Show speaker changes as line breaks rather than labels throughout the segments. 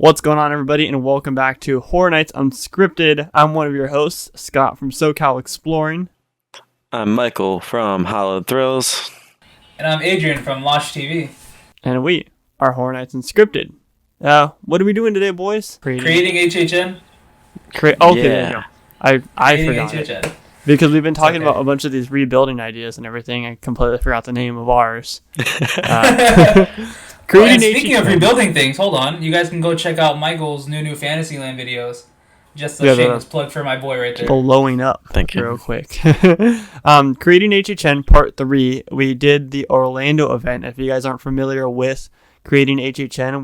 What's going on, everybody, and welcome back to Horror Nights Unscripted. I'm one of your hosts, Scott from SoCal Exploring.
I'm Michael from Hallowed Thrills.
And I'm Adrian from LoshTV.
And we are Horror Nights Unscripted. What are we doing today, boys?
Creating HHN.
There you go. I forgot
HHN.
it. Because we've been talking about a bunch of these rebuilding ideas and everything. I completely forgot the name of ours.
Speaking of rebuilding things, hold on. You guys can go check out Michael's new Fantasyland videos. Just a shameless plug for my boy right there.
Blowing up.
Thank you.
Real quick. Creating HHN Part 3. We did the Orlando event. If you guys aren't familiar with Creating HHN,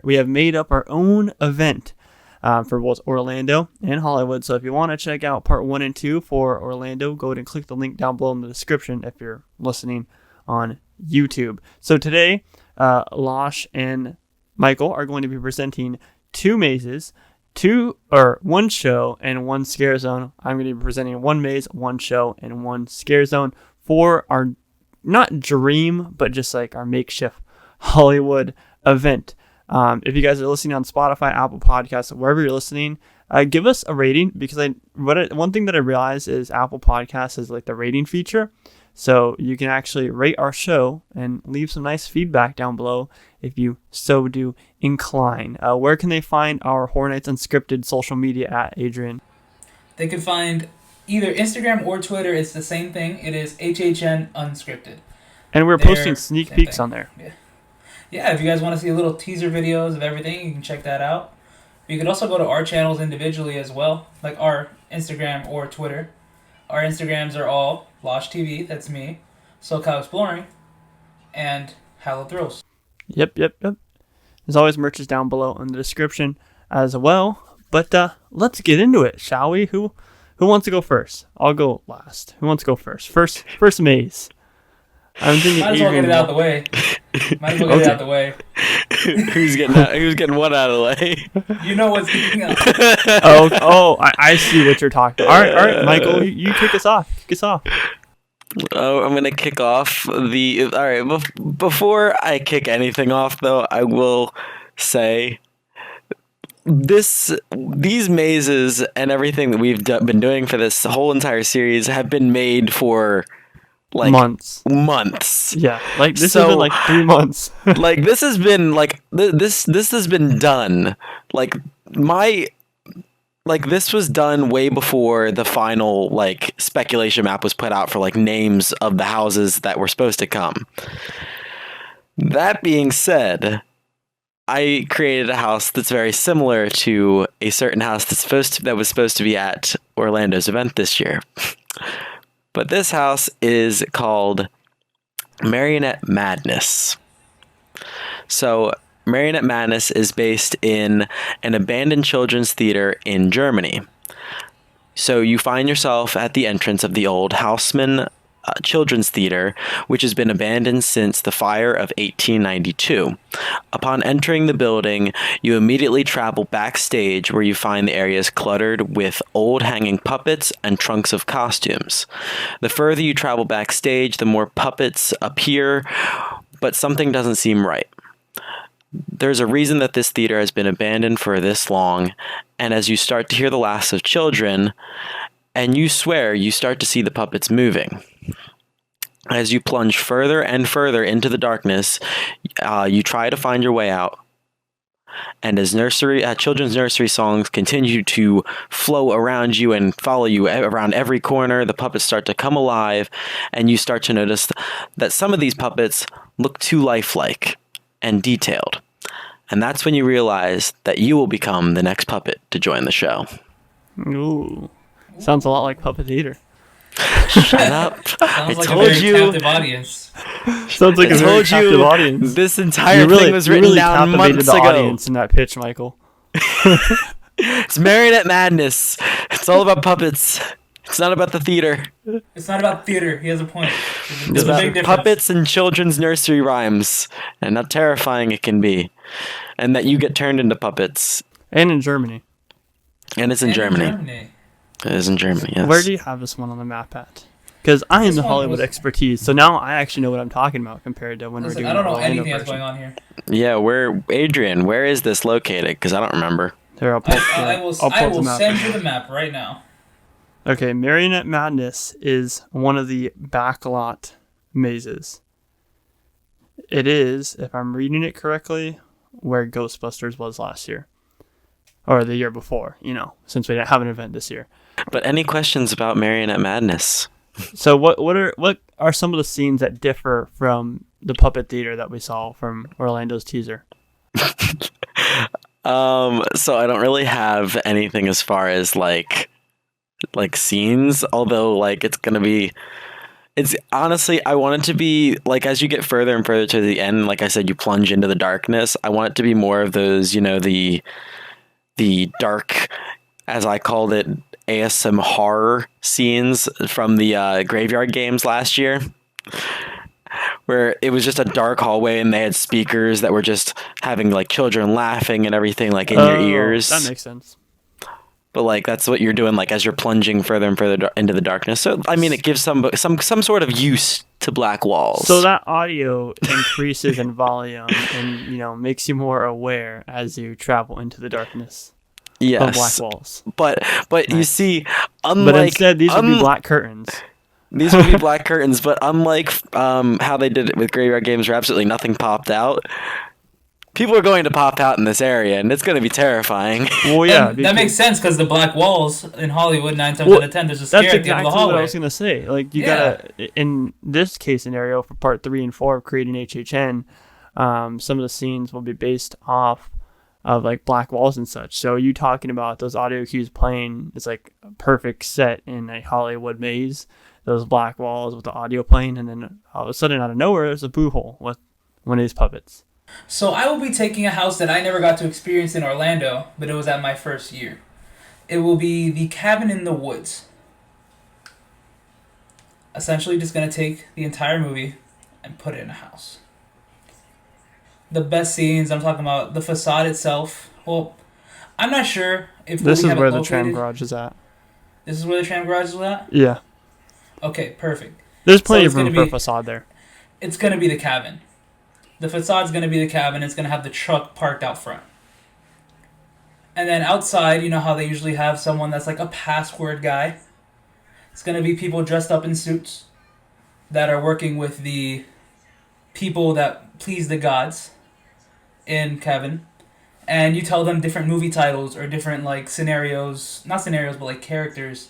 we have made up our own event for both Orlando and Hollywood. So if you want to check out Part 1 and 2 for Orlando, go ahead and click the link down below in the description if you're listening on YouTube. So today, Losh and Michael are going to be presenting two mazes, one show and one scare zone. I'm going to be presenting one maze, one show, and one scare zone for our not dream, but just like our makeshift Hollywood event. If you guys are listening on Spotify, Apple Podcasts, wherever you're listening, give us a rating, because one thing that I realized is Apple Podcasts is like the rating feature. So you can actually rate our show and leave some nice feedback down below if you so do incline. Where can they find our Horror Nights Unscripted social media at, Adrian?
They can find either Instagram or Twitter. It's the same thing. It is HHN Unscripted.
And we're posting sneak peeks on there.
Yeah, if you guys want to see little teaser videos of everything, you can check that out. You could also go to our channels individually as well, like our Instagram or Twitter. Our Instagrams are all LoshTV, that's me, SoCal Exploring, and Hallowed Thrills.
Yep. There's always merches down below in the description as well. But let's get into it, shall we? Who wants to go first? I'll go last. Who wants to go first? First maze. I'm thinking
Might as well get it out of the way. Get it out of the way.
Who's getting what out of the way?
You know what's getting up.
I see what you're talking about. All right, Michael, you kick us off.
Oh, I'm going to kick off all right, before I kick anything off, though, I will say these mazes and everything that we've been doing for this whole entire series have been made for like months.
Yeah, like this has been like 3 months.
Like this has been like this has been done. This was done way before the final like speculation map was put out for like names of the houses that were supposed to come. That being said, I created a house that's very similar to a certain house that was supposed to be at Orlando's event this year. But this house is called Marionette Madness. So Marionette Madness is based in an abandoned children's theater in Germany. So you find yourself at the entrance of the old Haussmann Children's Theater, which has been abandoned since the fire of 1892. Upon entering the building, you immediately travel backstage, where you find the areas cluttered with old hanging puppets and trunks of costumes. The further you travel backstage, the more puppets appear, but something doesn't seem right. There's a reason that this theater has been abandoned for this long, and as you start to hear the laughs of children, and you swear, you start to see the puppets moving. As you plunge further and further into the darkness, you try to find your way out. And as children's nursery songs continue to flow around you and follow you around every corner, the puppets start to come alive, and you start to notice that some of these puppets look too lifelike and detailed. And that's when you realize that you will become the next puppet to join the show.
Ooh. Sounds a lot like Puppet Theater.
Shut up.
Sounds like a very captive audience.
Sounds like a very captive audience.
This entire thing was written down months ago.
Audience in that pitch, Michael.
It's Marionette Madness. It's all about puppets. It's not about the theater.
It's not about theater. He has a point.
It's about puppets and children's nursery rhymes, and how terrifying it can be. And that you get turned into puppets.
And in Germany.
And it's in Germany. It is in Germany, yes.
Where do you have this one on the map at? Because I am
This
the
one
Hollywood
was-
expertise, so now I actually know what I'm talking about compared to when we're
Listen,
doing
I don't know
Orlando
anything that's
version.
going on here.
Yeah, where is this located? Because I don't remember.
Here, I'll pull,
I
I'll
will
pull
I
up the
will
map
send
right
you
now.
the map right now.
Okay, Marionette Madness is one of the backlot mazes. It is, if I'm reading it correctly, where Ghostbusters was last year. Or the year before, since we didn't have an event this year.
But any questions about Marionette Madness?
So what are some of the scenes that differ from the puppet theater that we saw from Orlando's teaser?
So I don't really have anything as far as like scenes, although like it's honestly, I want it to be like, as you get further and further to the end, like I said, you plunge into the darkness. I want it to be more of those, the dark, as I called it, ASM horror scenes from the Graveyard Games last year, where it was just a dark hallway and they had speakers that were just having like children laughing and everything like in your ears.
That makes sense.
But like that's what you're doing, like as you're plunging further and further into the darkness. So I mean, it gives some sort of use to Black Wallz.
So that audio increases in volume and makes you more aware as you travel into the darkness of Black
yes,
Wallz.
but
Nice.
you see, unlike
But instead, these would be black curtains.
these would be black curtains. But unlike how they did it with Graveyard Games, where absolutely nothing popped out. People are going to pop out in this area, and it's going to be terrifying.
Well, yeah,
And that makes sense because the black walls in Hollywood 9 times
Well,
out of 10 there's a scare
that's
at the end
exactly
of the
what I
hallway.
was gonna say. Like you
Yeah.
gotta, in this case scenario for part 3 and 4 of creating HHN, some of the scenes will be based off of like Black Wallz and such. So you talking about those audio cues playing is like a perfect set in a Hollywood maze. Those black walls with the audio playing, and then all of a sudden out of nowhere there's a boo hole with one of these puppets.
So I will be taking a house that I never got to experience in Orlando, but it was at my first year. It will be the Cabin in the Woods. Essentially just going to take the entire movie and put it in a house. The best scenes, I'm talking about the facade itself. Well, I'm not sure if
This
we
is
have
where
it
the
located.
tram garage is at.
This is where the tram garage is at?
Yeah,
Okay, perfect.
there's plenty
it's
of room
gonna
for a
be-
facade there.
It's going to be the cabin. The facade's going to be the cabin. It's going to have the truck parked out front. And then outside, you know how they usually have someone that's like a password guy? It's going to be people dressed up in suits that are working with the people that please the gods in Kevin. And you tell them different movie titles or different like scenarios, not scenarios, but like characters.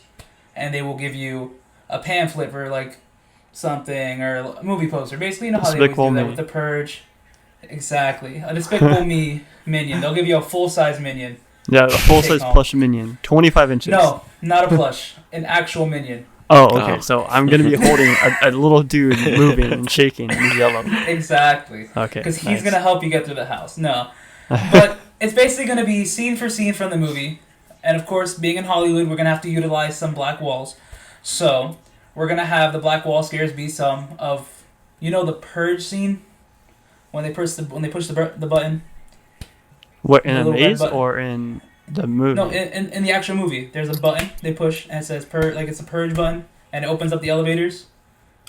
And they will give you a pamphlet for like something or a movie poster. Basically, you know how they always
Despicable
do that
Me.
with the Purge. Exactly. A Despicable Me minion. They'll give you a full-size minion.
Yeah, a full-size
home.
plush minion, 25 inches.
No, not a plush. An actual minion.
Oh, okay.
Oh.
So I'm gonna be holding a little dude moving and shaking and he's yellow.
Exactly.
Okay.
Because he's
nice.
going to help you get through the house. No. But it's basically going to be scene for scene from the movie. And of course, being in Hollywood, we're going to have to utilize some black walls. So we're going to have the black wall scares be some of, the Purge scene? When they push the button.
What, in
the
a
little red
maze
button.
or in the movie?
No, in the actual movie, there's a button they push and it says like it's a purge button and it opens up the elevators.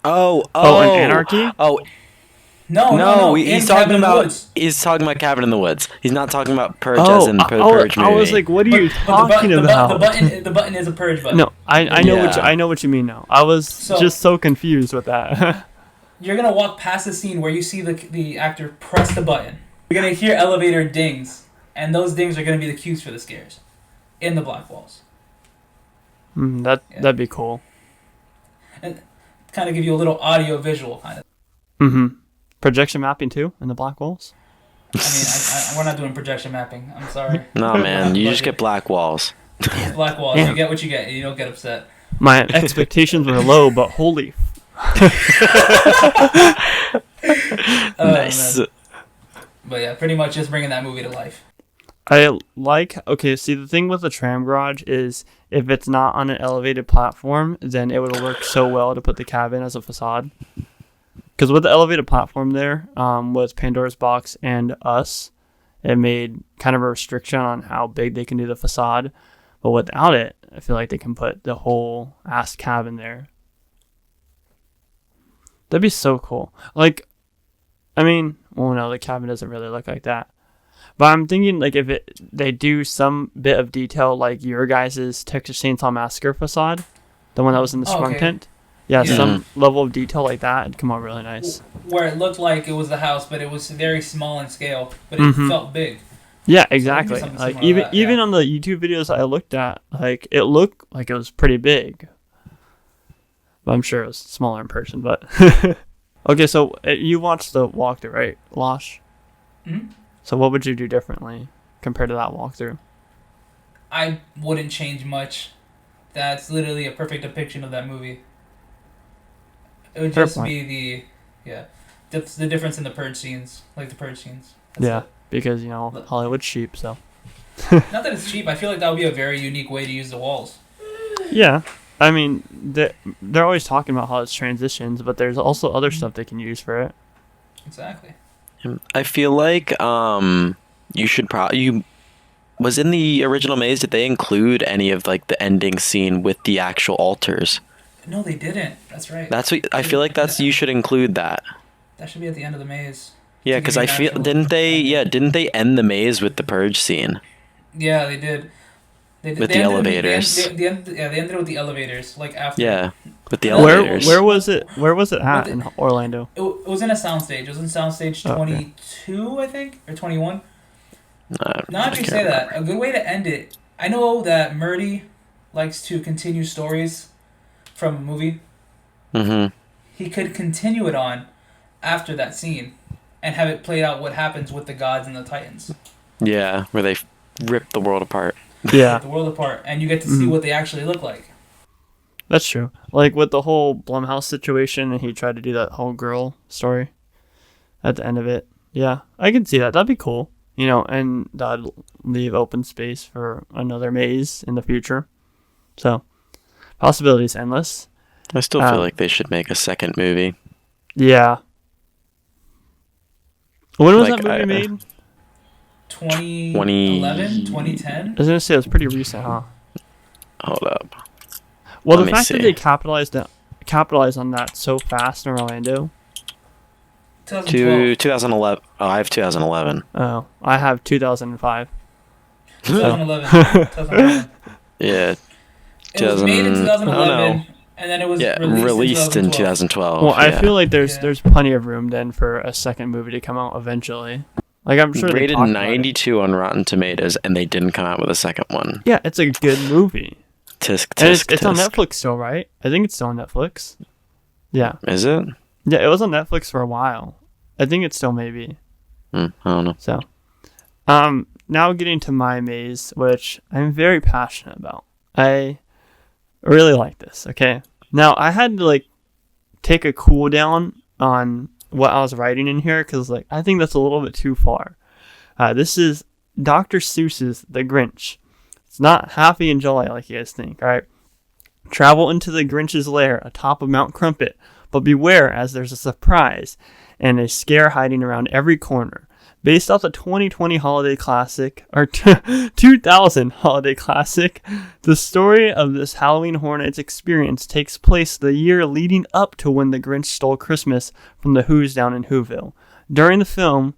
Oh,
in Anarchy?
Oh,
No,
he's
in
talking
Cabin in the
about
Woods.
Cabin in the Woods. He's not talking about Purge as in the Purge movie.
I was like, what are you
But
talking about?
the button is a purge button.
No, I know
Yeah.
I know what you mean now. I was just so confused with that.
You're gonna walk past the scene where you see the actor press the button. You're gonna hear elevator dings, and those dings are gonna be the cues for the scares in the black walls.
That'd be cool.
And kind of give you a little audio visual kind of.
Mm-hmm. Projection mapping too in the Black Walls.
I mean, we're not doing projection mapping. I'm sorry.
No, man, you just get Black Walls.
Black walls.
Damn.
You get what you get. You don't get upset.
My expectations were low, but holy.
Nice.
Man. But yeah, pretty much just bringing that movie to life.
See, the thing with the tram garage is if it's not on an elevated platform, then it would work so well to put the cabin as a facade. Because with the elevated platform there, with Pandora's Box and Us, it made kind of a restriction on how big they can do the facade. But without it, I feel like they can put the whole ass cabin there. That'd be so cool. Like, I mean, well, no, the cabin doesn't really look like that. But I'm thinking, like, if they do some bit of detail, like your guys' Texas Chainsaw Massacre facade, the one that was in the sprung tent. Yeah, some level of detail like that would come out really nice.
Where it looked like it was the house, but it was very small in scale, but it felt big.
Yeah, exactly. So like even on the YouTube videos I looked at, like it looked like it was pretty big. But I'm sure it was smaller in person. But okay, so you watched the walkthrough, right, Losh? Mm-hmm. So what would you do differently compared to that walkthrough?
I wouldn't change much. That's literally a perfect depiction of that movie. It would just be the difference in the purge scenes, like the purge scenes. That's it.
Because Hollywood's cheap, so.
Not that it's cheap. I feel like that would be a very unique way to use the walls.
Yeah, I mean they're always talking about how it's transitions, but there's also other stuff they can use for it.
Exactly.
I feel like you should probably was in the original maze. Did they include any of like the ending scene with the actual altars?
No, they didn't. That's right.
That's what I feel like. You should include that.
That should be at the end of the maze.
Yeah, because I feel didn't they end the maze with the purge scene?
Yeah, they did.
With the elevators.
They ended it with the elevators, like after.
Yeah, with the elevators.
Where was it? Where was it at in Orlando?
It was in a soundstage. It was in soundstage 22, I think, or 21. Now that you say that, a good way to end it. I know that Murdy likes to continue stories from a movie. Mm-hmm. He could continue it on after that scene and have it play out what happens with the gods and the titans.
Yeah, where they rip the world apart.
Yeah.
The world apart, and you get to see what they actually look like.
That's true. Like with the whole Blumhouse situation, and he tried to do that whole girl story at the end of it. Yeah, I can see that. That'd be cool. And that'd leave open space for another maze in the future. So, possibilities endless.
I still feel like they should make a second movie.
Yeah. When was that movie made?
2011, 2010?
I was going to say it was pretty recent, huh?
Hold up.
Well, the fact that they capitalized on that so fast in Orlando.
2011. Oh, I have 2011.
Oh, I have 2005.
2011.
Yeah.
It was made in 2011, and then it was released in
2012.
Well, I feel like there's plenty of room then for a second movie to come out eventually. Like I'm sure
rated 92 on Rotten Tomatoes, and they didn't come out with a second one.
Yeah, it's a good movie.
Tisk,
it's on Netflix still, right? I think it's still on Netflix. Yeah.
Is it?
Yeah, it was on Netflix for a while. I think it's still maybe.
I don't know.
So, now getting to my maze, which I'm very passionate about. I really like this. Okay. Now I had to take a cool down on what I was writing in here because I think that's a little bit too far. This is Dr. Seuss's The Grinch. It's not happy and jolly like you guys think. All right. Travel into the Grinch's lair atop of Mount Crumpet, but beware as there's a surprise and a scare hiding around every corner. Based off the 2020 holiday classic, or 2000 holiday classic, the story of this Halloween Horror Nights experience takes place the year leading up to when the Grinch stole Christmas from the Who's down in Whoville. During the film,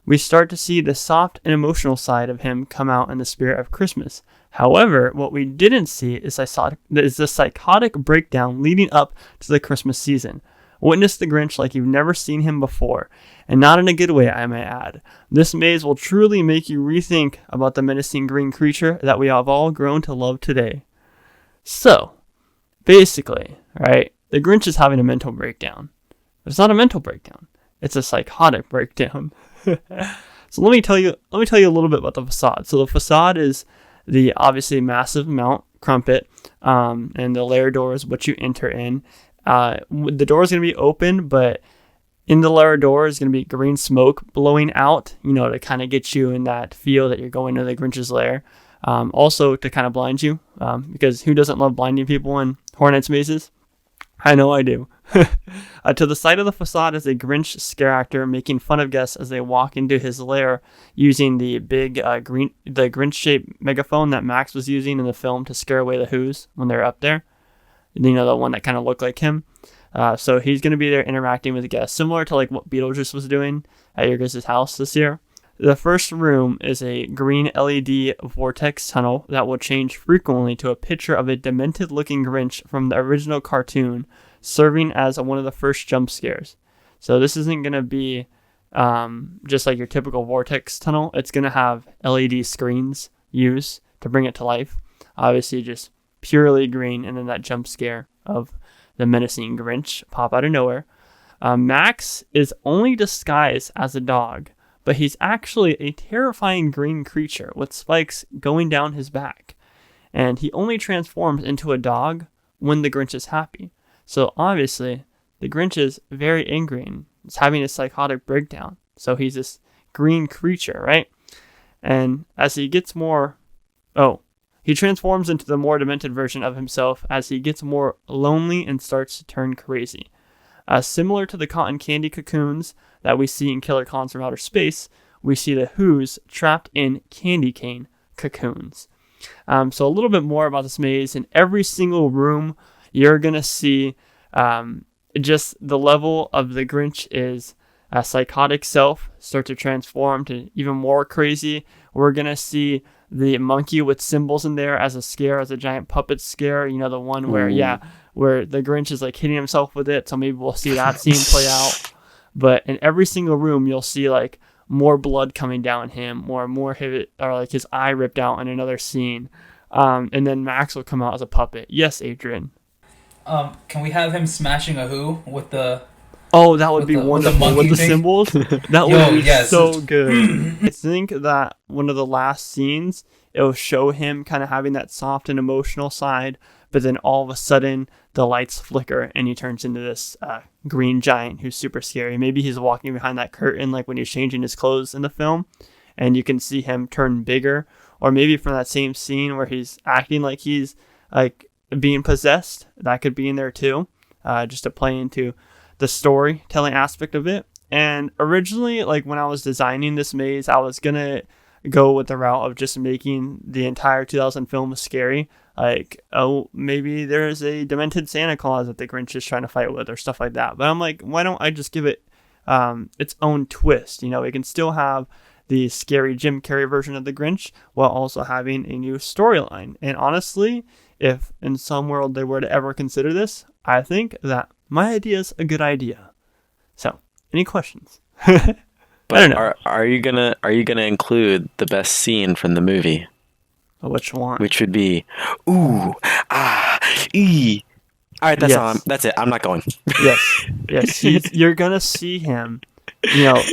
we start to see the soft and emotional side of him come out in the spirit of Christmas. However, what we didn't see is the psychotic breakdown leading up to the Christmas season. Witness the Grinch like you've never seen him before, and not in a good way, I may add. This maze will truly make you rethink about the menacing green creature that we have all grown to love today. So, basically, right, the Grinch is having a mental breakdown. But it's not a mental breakdown. It's a psychotic breakdown. So let me tell you a little bit about the facade. So the facade is the obviously massive Mount Crumpet, and the lair door is what you enter in. The door is going to be open, but in the lower door is going to be green smoke blowing out, to kind of get you in that feel that you're going to the Grinch's lair. Also to kind of blind you, because who doesn't love blinding people in Horror Nights mazes? I know I do. To the side of the facade is a Grinch scare actor making fun of guests as they walk into his lair using the big the Grinch-shaped megaphone that Max was using in the film to scare away the Who's when they're up there. The one that kind of looked like him. So he's going to be there interacting with guests, similar to like what Beetlejuice was doing at your guys' house this year. The first room is a green LED vortex tunnel that will change frequently to a picture of a demented-looking Grinch from the original cartoon, serving as one of the first jump scares. So this isn't going to be just like your typical vortex tunnel. It's going to have LED screens used to bring it to life. Obviously, just purely green, and then that jump scare of the menacing Grinch pop out of nowhere. Max is only disguised as a dog, but he's actually a terrifying green creature with spikes going down his back. And he only transforms into a dog when the Grinch is happy. So obviously, the Grinch is very angry and is having a psychotic breakdown. So he's this green creature, right? And as he gets more... he transforms into the more demented version of himself as he gets more lonely and starts to turn crazy. Similar to the cotton candy cocoons that we see in Killer Clowns from Outer Space, we see the Who's trapped in candy cane cocoons. So a little bit more about this maze. In every single room, you're going to see just the level of the Grinch is a psychotic self start to transform to even more crazy. We're going to see the monkey with symbols in there as a scare, as a giant puppet scare. You know, the one where, where the Grinch is like hitting himself with it. So maybe we'll see that scene play out. But in every single room, you'll see like more blood coming down him, or like his eye ripped out in another scene. And then Max will come out as a puppet. Yes, Adrian.
Can we have him smashing a Who with the...
Oh, that would be wonderful with the symbols. That would be so good. I think that one of the last scenes, it'll show him kind of having that soft and emotional side, but then all of a sudden the lights flicker and he turns into this green giant who's super scary. Maybe he's walking behind that curtain like when he's changing his clothes in the film, and you can see him turn bigger. Or maybe from that same scene where he's acting like he's like being possessed, that could be in there too, just to play into the storytelling aspect of it. And originally, like when I was designing this maze, I was gonna go with the route of just making the entire 2000 film scary. Like, oh, maybe there's a demented Santa Claus that the Grinch is trying to fight with or stuff like that. But I'm like, why don't I just give it its own twist? You know, it can still have the scary Jim Carrey version of the Grinch while also having a new storyline. And honestly, if in some world they were to ever consider this, I think that my idea is a good idea. So, any questions?
But
I don't know.
Are you gonna include the best scene from the movie?
Which one?
Which would be, ooh, ah, ee. All right, that's it. I'm not going.
Yes. You're gonna see him,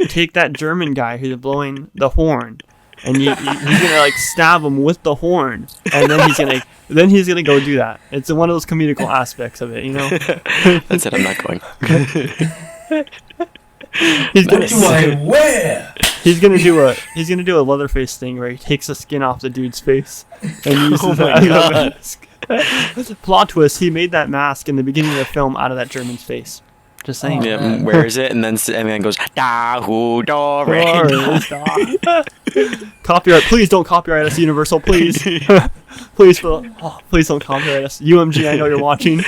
take that German guy who's blowing the horn, and he's gonna like stab him with the horn, and then he's gonna go do that. It's one of those comedical aspects of it,
That's it. I'm not going.
He's gonna do a Leatherface thing where he takes the skin off the dude's face and uses it as a mask. Plot twist: he made that mask in the beginning of the film out of that German's face. Just saying.
Yeah, wears it and then goes da hoo da re.
Copyright! Please don't copyright us, Universal. Please, please don't copyright us. UMG, I know you're watching.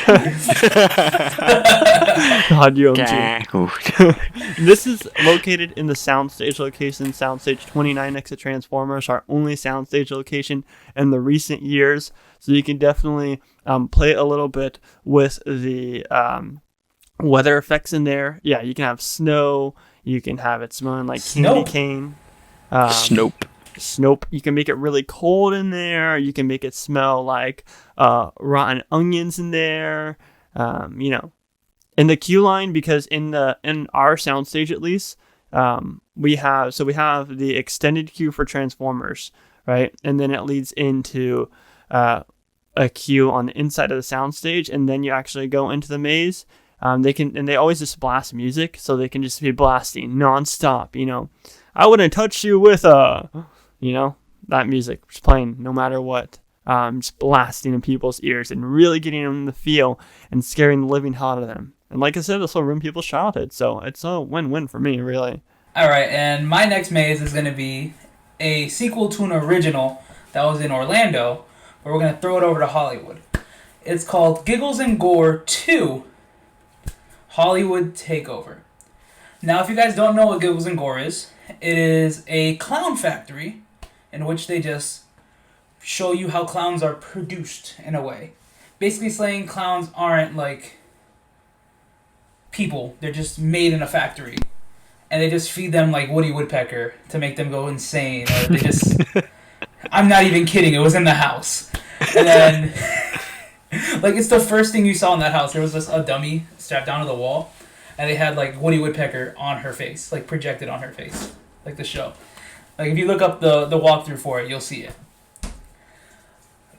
God, UMG. This is located in the soundstage location, Soundstage 29 next to Transformers, our only soundstage location in the recent years. So you can definitely play a little bit with the weather effects in there. Yeah, you can have snow. You can have it smelling like candy cane. Snope. You can make it really cold in there. You can make it smell like rotten onions in there. In the queue line, because in our soundstage at least, we have the extended queue for Transformers, right? And then it leads into a queue on the inside of the soundstage, and then you actually go into the maze. They always just blast music, so they can just be blasting nonstop. I wouldn't touch you with that music just playing no matter what. Just blasting in people's ears and really getting them to feel and scaring the living hell out of them. And like I said, this will ruin people's childhood, so it's a win-win for me, really.
All right, and my next maze is going to be a sequel to an original that was in Orlando, but we're going to throw it over to Hollywood. It's called Giggles Gore 2. Hollywood Takeover. Now, if you guys don't know what Giggles Gore is, it is a clown factory in which they just show you how clowns are produced in a way. Basically saying clowns aren't like people. They're just made in a factory. And they just feed them like Woody Woodpecker to make them go insane. Or they just... I'm not even kidding. It was in the house. And then... like, it's the first thing you saw in that house. There was just a dummy strapped down to the wall. And they had like Woody Woodpecker on her face. Like projected on her face. Like the show. Like if you look up the walkthrough for it, you'll see it.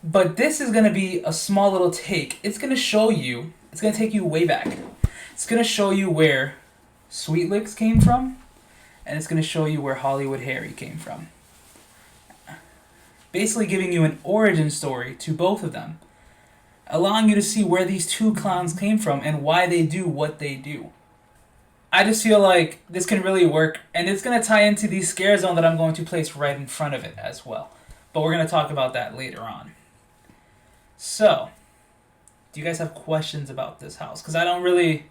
But this is going to be a small little take. It's going to show you... It's going to take you way back. It's going to show you where Sweet Licks came from. And it's going to show you where Hollywood Harry came from. Basically giving you an origin story to both of them. Allowing you to see where these two clowns came from and why they do what they do. I just feel like this can really work. And it's going to tie into the scare zone that I'm going to place right in front of it as well. But we're going to talk about that later on. So, do you guys have questions about this house? Because I don't really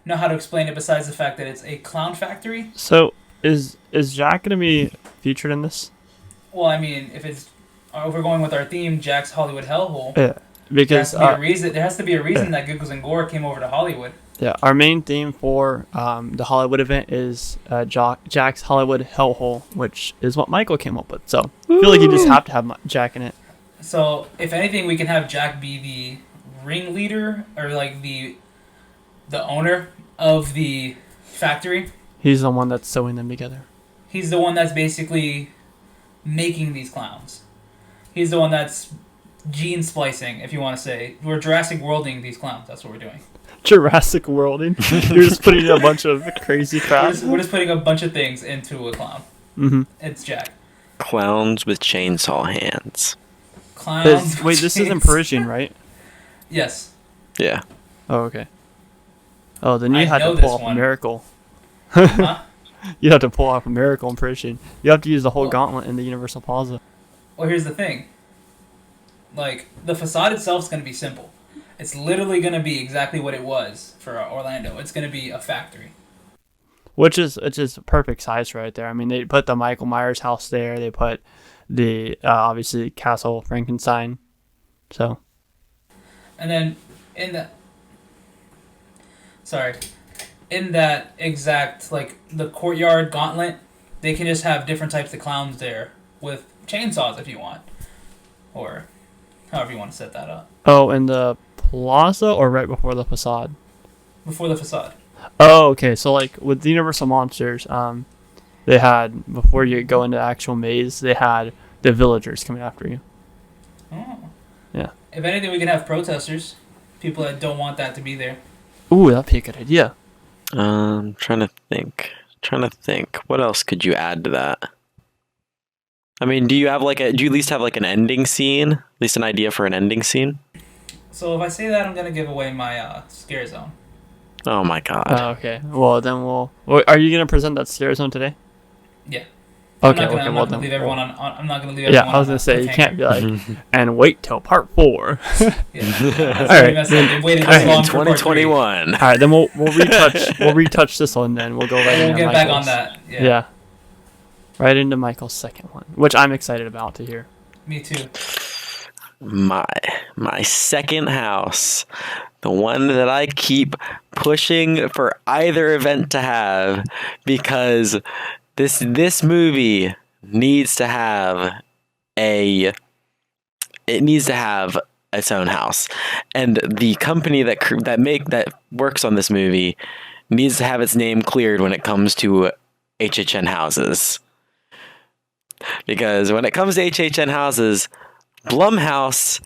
know how to explain it besides the fact that it's a clown factory.
So, is Jack going to be featured in this?
Well, I mean, if we're going with our theme, Jack's Hollywood Hellhole,
Yeah, because
there has to be a reason that Giggles and Gore came over to Hollywood.
Yeah, our main theme for the Hollywood event is Jack's Hollywood Hellhole, which is what Michael came up with. So, I feel like you just have to have Jack in it.
So, if anything, we can have Jack be the ringleader or like the owner of the factory.
He's the one that's sewing them together.
He's the one that's basically making these clowns. He's the one that's gene splicing, if you want to say. We're Jurassic Worlding these clowns. That's what we're doing.
Jurassic Worlding. You're just putting a bunch of crazy crap.
We're just putting a bunch of things into a clown.
Mm-hmm.
It's Jack.
Clowns with chainsaw hands.
Clowns.
Wait, this isn't Parisian, right?
Yes.
Yeah.
Oh, okay. Oh, then you
I
had
know
to pull
this
off
one.
a miracle.
Huh?
You have to pull off a miracle in Parisian. You have to use the whole
Well-
gauntlet in the Universal Plaza.
Well, here's the thing. Like, the facade itself is going to be simple. It's literally going to be exactly what it was for Orlando. It's going to be a factory.
Which is perfect size right there. I mean, they put the Michael Myers house there. They put the obviously Castle Frankenstein. So.
And then in that exact, like, the courtyard gauntlet, they can just have different types of clowns there with chainsaws if you want. Or however you want to set that up.
Oh, in the plaza or right before the facade?
Before the facade.
Oh, okay. So, like, with the Universal Monsters, they had, before you go into the actual maze, they had the villagers coming after you.
Oh.
Yeah.
If anything, we can have protesters. People that don't want that to be there.
Ooh, that'd be a good idea.
Trying to think. What else could you add to that? I mean, do you at least have like an ending scene? At least an idea for an ending scene?
So if I say that, I'm going to give away my scare zone.
Oh my god.
Okay. Well, then are you going to present that scare zone today?
Yeah.
Okay,
I'm not going to leave everyone on. I'm not going to leave everyone on.
Yeah, I was going to say, you can't be like, and wait till part 4.
Yeah.
All right.
They've waited this long for part 3.
2021.
All right, then we'll retouch this one. Then we'll go right into
We'll get back on
Michael's.
that.
Yeah. Right into Michael's second one, which I'm excited about to hear.
Me too.
My second house, the one that I keep pushing for either event to have, because this movie needs to have its own house, and the company that works on this movie needs to have its name cleared when it comes to HHN houses. Because when it comes to HHN houses, Blumhouse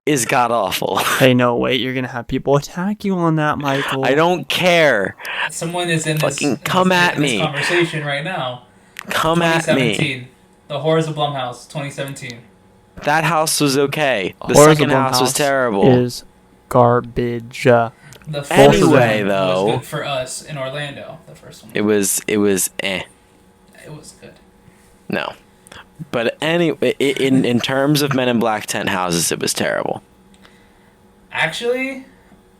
is god awful.
Hey, no, wait, you're gonna have people attack you on that, Michael.
I don't care.
Someone is in this,
Fucking come at me.
This conversation right now.
Come at me.
2017. The Horrors of Blumhouse, 2017.
That house was okay. The
Horrors of
second house was
Blumhouse
terrible.
Is garbage.
The first
Anyway,
one
though,
was good for us in Orlando. The first one.
it was eh.
It was good.
No. But anyway, in terms of Men in Black tent houses, it was terrible.
Actually,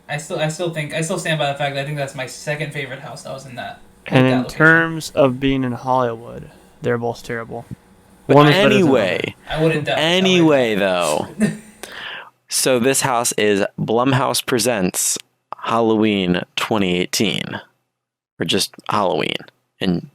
I still stand by the fact that I think that's my second favorite house that was in that.
And
that
in
location.
terms of being in Hollywood, they're both terrible.
But
One is better than the other.
anyway,
I wouldn't doubt.
though. So this house is Blumhouse Presents Halloween 2018. Or just Halloween. And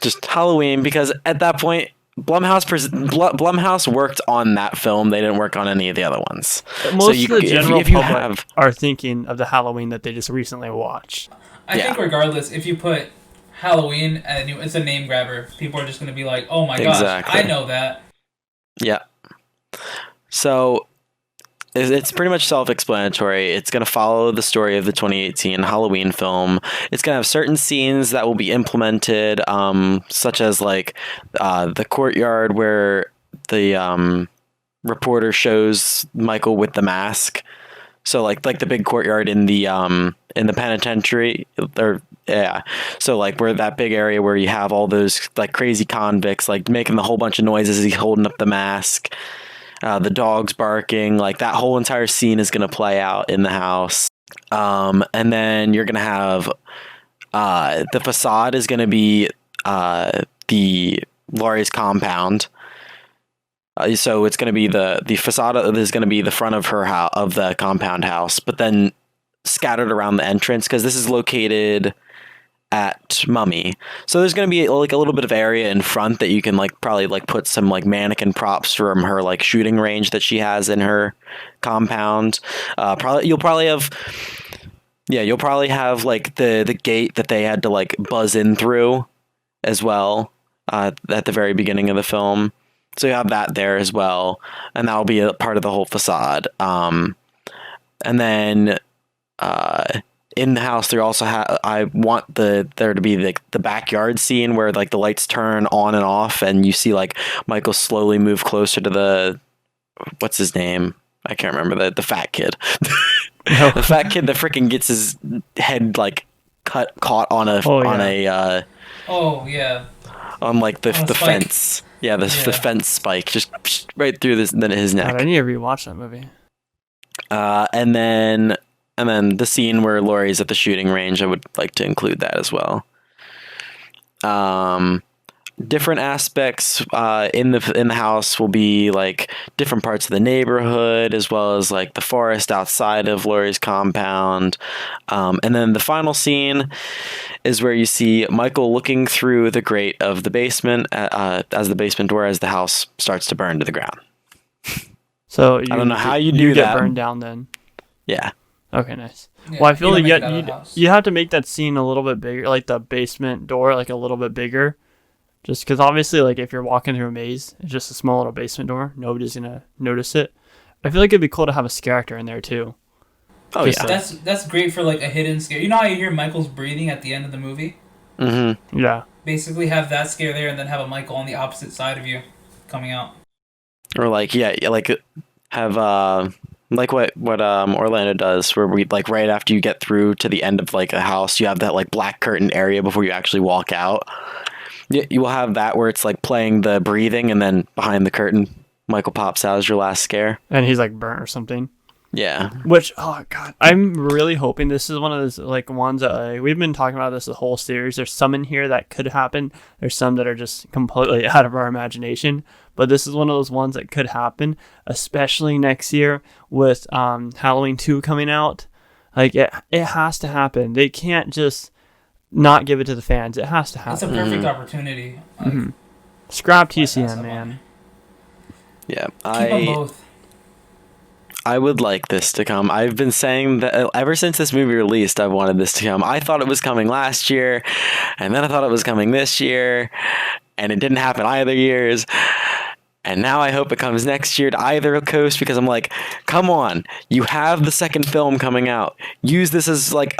just Halloween, because at that point, Blumhouse worked on that film. They didn't work on any of the other ones.
Most of the general
if you
public are thinking of the Halloween that they just recently watched.
I think regardless, if you put Halloween and it's a name grabber, people are just going to be like, "Oh my gosh, I know that."
Yeah. So it's pretty much self-explanatory. It's going to follow the story of the 2018 Halloween film. It's going to have certain scenes that will be implemented, such as like the courtyard where the reporter shows Michael with the mask. So like the big courtyard in the penitentiary, or yeah. So like where that big area where you have all those like crazy convicts like making the whole bunch of noises as he's holding up the mask. The dogs barking, like that whole entire scene is going to play out in the house. And then you're going to have the facade is going to be the Laurie's compound. So it's going to be the facade is going to be the front of her house, of the compound house, but then scattered around the entrance, because this is located at Mummy. So there's going to be like a little bit of area in front that you can like probably like put some like mannequin props from her like shooting range that she has in her compound. You'll probably have like the gate that they had to like buzz in through as well at the very beginning of the film. So you have that there as well, and that'll be a part of the whole facade. And then in the house, there also I want there to be the backyard scene where like the lights turn on and off, and you see like Michael slowly move closer to the, what's his name? I can't remember, the fat kid. The fat kid that freaking gets his head like caught on a on like the fence. Yeah, the fence spike just right through his neck.
God, I need to rewatch that movie.
And then the scene where Laurie's at the shooting range, I would like to include that as well. Different aspects in the house will be like different parts of the neighborhood, as well as like the forest outside of Laurie's compound. And then the final scene is where you see Michael looking through the grate of the basement as the basement door, as the house starts to burn to the ground.
So
I don't know how you do
get
that.
Burned down then.
Yeah.
Okay, nice.
Yeah,
well, I feel like
you
have to make that scene a little bit bigger, like the basement door, like a little bit bigger. Just because obviously, like if you're walking through a maze, it's just a small little basement door. Nobody's gonna notice it. I feel like it'd be cool to have a scare actor in there too.
Oh
just
yeah,
that's great for like a hidden scare. You know how you hear Michael's breathing at the end of the movie?
Mm-hmm.
Yeah.
Basically, have that scare there, and then have a Michael on the opposite side of you, coming out.
Or like have like what Orlando does, where we like right after you get through to the end of like a house, you have that like black curtain area before you actually walk out. You will have that where it's like playing the breathing, and then behind the curtain, Michael pops out as your last scare.
And he's like burnt or something.
Yeah.
Which, oh god, I'm really hoping this is one of those like ones that we've been talking about this the whole series. There's some in here that could happen. There's some that are just completely out of our imagination. But this is one of those ones that could happen, especially next year with Halloween 2 coming out. Like it has to happen. They can't just not give it to the fans. It has to happen.
It's a perfect opportunity. Like,
Scrap TCM, man.
Yeah,
keep them both.
I would like this to come. I've been saying that ever since this movie released, I've wanted this to come. I thought it was coming last year, and then I thought it was coming this year, and it didn't happen either years. And now I hope it comes next year to either coast, because I'm like, come on, you have the second film coming out. Use this as like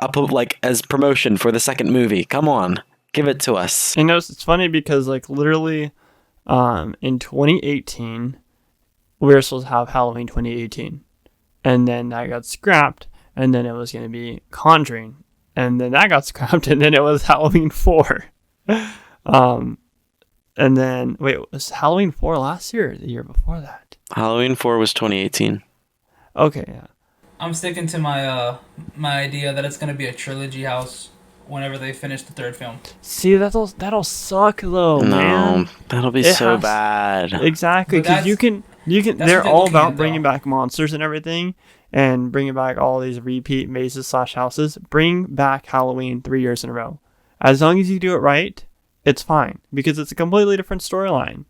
as promotion for the second movie. Come on, give it to us.
You know, it's funny because like literally, in 2018, we were supposed to have Halloween 2018, and then that got scrapped, and then it was going to be Conjuring, and then that got scrapped, and then it was Halloween 4. And then, wait, was Halloween 4 last year or the year before that?
Halloween 4 was 2018.
Okay, yeah.
I'm sticking to my idea that it's gonna be a trilogy house whenever they finish the third film.
See, that'll suck though,
No,
man.
that'll be
It
so
has-
bad.
Exactly,
But
because you can.
that's
They're
what they're
all
looking
about
at,
bringing
though.
back monsters and everything, and bringing back all these repeat mazes / houses. Bring back Halloween 3 years in a row. As long as you do it right, it's fine because it's a completely different storyline.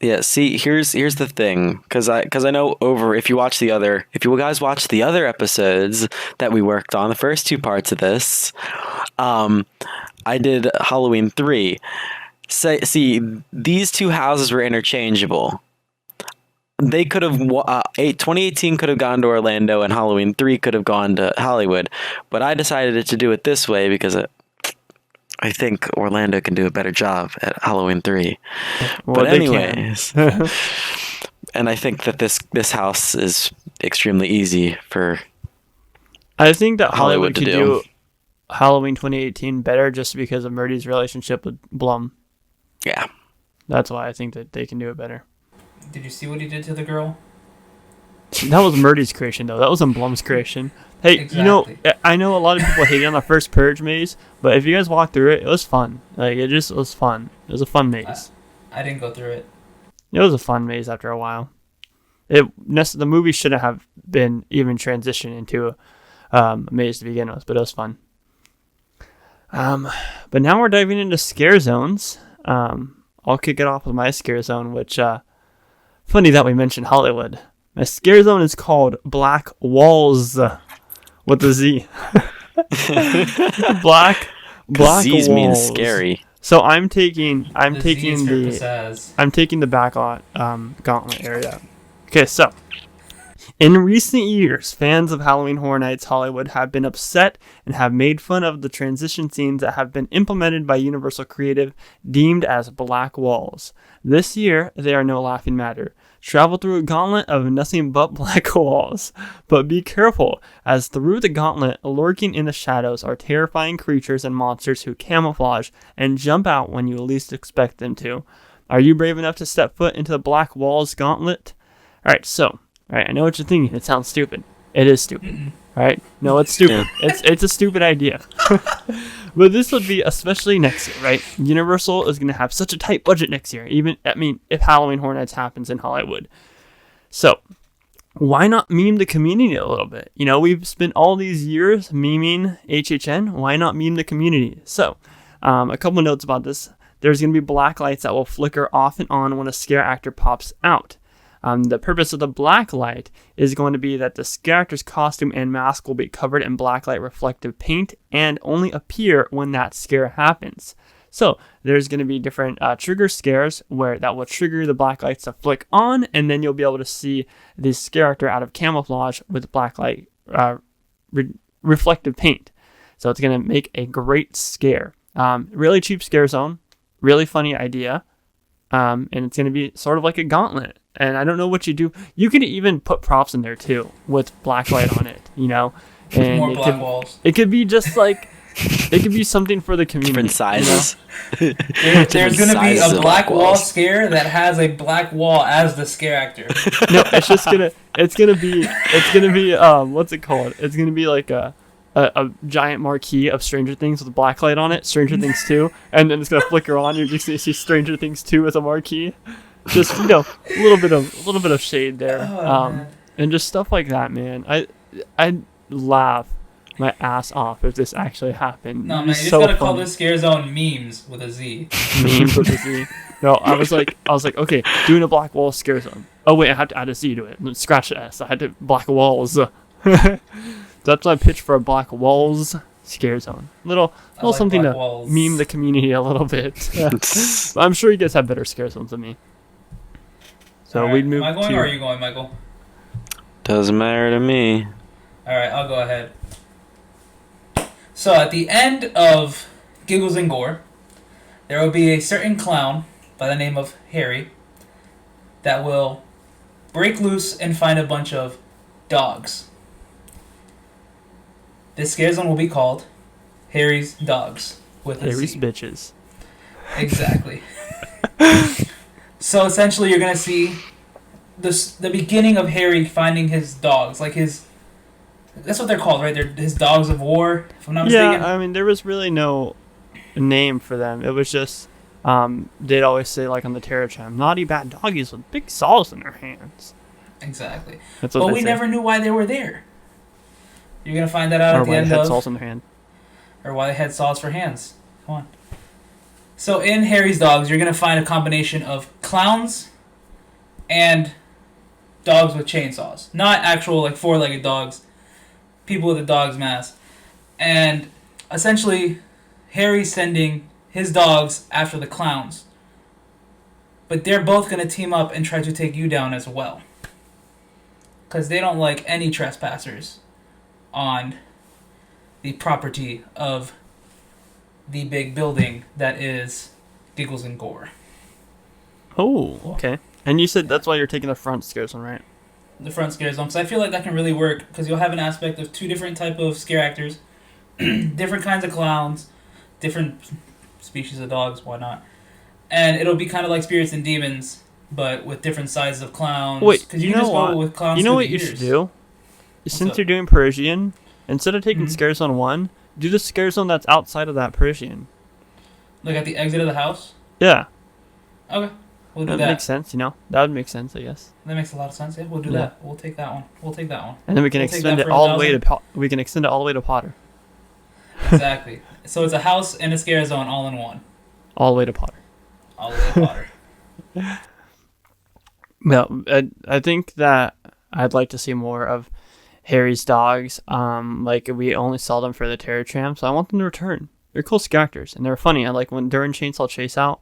Yeah, see, here's the thing, because I know if you guys watch the other episodes that we worked on, the first 2 parts of this, I did Halloween 3. See, these 2 houses were interchangeable. They could have 2018 could have gone to Orlando and Halloween 3 could have gone to Hollywood, but I decided to do it this way because I think Orlando can do a better job at Halloween 3.
Well,
But
they can.
anyways, and I think that this house is extremely easy for
I think that
Hollywood
Hollywood
to
could
do.
do Halloween 2018 better just because of Murdy's relationship with Blum.
yeah.
That's why I think that they can do it better.
Did you see what he did to the girl?
That was Murdy's creation, though. That wasn't Blum's creation. Hey,
Exactly.
I know a lot of people hated on the first Purge maze, but if you guys walk through it, it was fun. Like, it just was fun. It was a fun maze.
I didn't go through it.
It was a fun maze after a while. The movie shouldn't have been even transitioned into a maze to begin with, but it was fun. But now we're diving into scare zones. I'll kick it off with my scare zone, which, funny that we mentioned Hollywood. My scare zone is called Black Wallz, with a Z. Black
Z's
walls.
means scary.
So I'm taking
The Z is for
the
pizzazz.
I'm taking the backlot gauntlet area. Okay, so in recent years, fans of Halloween Horror Nights Hollywood have been upset and have made fun of the transition scenes that have been implemented by Universal Creative, deemed as black walls. This year, they are no laughing matter. Travel through a gauntlet of nothing but black walls. But be careful, as through the gauntlet, lurking in the shadows are terrifying creatures and monsters who camouflage and jump out when you least expect them to. Are you brave enough to step foot into the black walls gauntlet? Alright, I know what you're thinking. It sounds stupid. It is stupid. Alright? No, it's stupid. It's a stupid idea. But this would be especially next year, right? Universal is going to have such a tight budget next year, if Halloween Horror Nights happens in Hollywood. So, why not meme the community a little bit? You know, we've spent all these years memeing HHN. Why not meme the community? So, a couple notes about this. There's going to be black lights that will flicker off and on when a scare actor pops out. The purpose of the black light is going to be that the scare actor's costume and mask will be covered in blacklight reflective paint and only appear when that scare happens. So there's going to be different trigger scares where that will trigger the black lights to flick on, and then you'll be able to see the scare actor out of camouflage with blacklight reflective paint. So it's going to make a great scare. Really cheap scare zone, really funny idea. And it's going to be sort of like a gauntlet. And I don't know what you do. You could even put props in there too with blacklight on it, you know? And
More black walls.
It could be just like, it could be something for the community.
Different sizes.
There's going to be
sizes
a
of
black wall
walls.
scare that has a black wall as the scare actor.
No, it's gonna be what's it called? It's gonna be like a giant marquee of Stranger Things with a black light on it, Stranger Things 2, and then it's gonna flicker on. You're just gonna see Stranger Things 2 as a marquee. Just a little bit of shade there,
Man.
and just stuff like that, man. I'd laugh my ass off if this actually happened.
No,
It'd
man,
be
you just
so
gotta call
funny.
this scare zone memes with a Z.
Memes with a Z. No, I was like, okay, doing a black wall scare zone. Oh wait, I have to add a Z to it. Scratch the S. I had to black walls. That's my pitch for a black walls scare zone. Little
like
something
black
to
walls.
meme the community a little bit. But I'm sure you guys have better scare zones than me. So
Alright,
we'd move
am I going
to.
or are you going, Michael?
Doesn't matter to me.
Alright, I'll go ahead. So at the end of Giggles Gore, there will be a certain clown by the name of Harry that will break loose and find a bunch of dogs. This scare zone will be called Harry's Dogs with a
Harry's
Z.
bitches.
Exactly. So essentially, you're gonna see the beginning of Harry finding his dogs, like his. That's what they're called, right? They're his dogs of war, if I'm not mistaken.
Yeah, I mean, there was really no name for them. It was just, they'd always say, like, on the Terror Channel, naughty bad doggies with big saws in their hands.
Exactly.
That's what
but
they
we
say.
never knew why they were there. You're going to find that out
Or
at the
why
end
they had
of...
saws in their hand.
Or why they had saws for hands. Come on. So in Harry's Dogs, you're going to find a combination of clowns and dogs with chainsaws. Not actual, like, four-legged dogs. People with a dog's mask. And essentially, Harry's sending his dogs after the clowns. But they're both going to team up and try to take you down as well. Because they don't like any trespassers on the property of the big building that is Giggles Gore.
Oh, okay. And you said that's why you're taking the front scare zone, right?
The front scare zone. So I feel like that can really work because you'll have an aspect of two different type of scare actors, different kinds of clowns, different species of dogs, why not? And it'll be kind of like Spirits and Demons, but with different sizes of clowns.
Wait,
because you can just go with clowns.
You know
through
what
the
you
years.
should do?
What's
Since
up?
you're doing Parisian, instead of taking Scare Zone 1, do the Scare Zone that's outside of that Parisian.
Like at the exit of the house?
Yeah.
Okay. We'll do
That
that.
makes sense, you know? That would make sense, I guess.
That makes a lot of sense. Yeah, we'll do
Yeah.
that. We'll take that one. We'll take that one.
And then we can
We'll take
extend
that
it
for
all the way
1,000.
to we can extend it all the way to Potter.
Exactly. So it's a house and a scare zone all in one.
All the way to Potter.
All the way to Potter.
Well, I think that I'd like to see more of Harry's dogs. Like we only saw them for the Terror Tram, so I want them to return. They're cool characters and they're funny. I like when during Chainsaw Chase Out,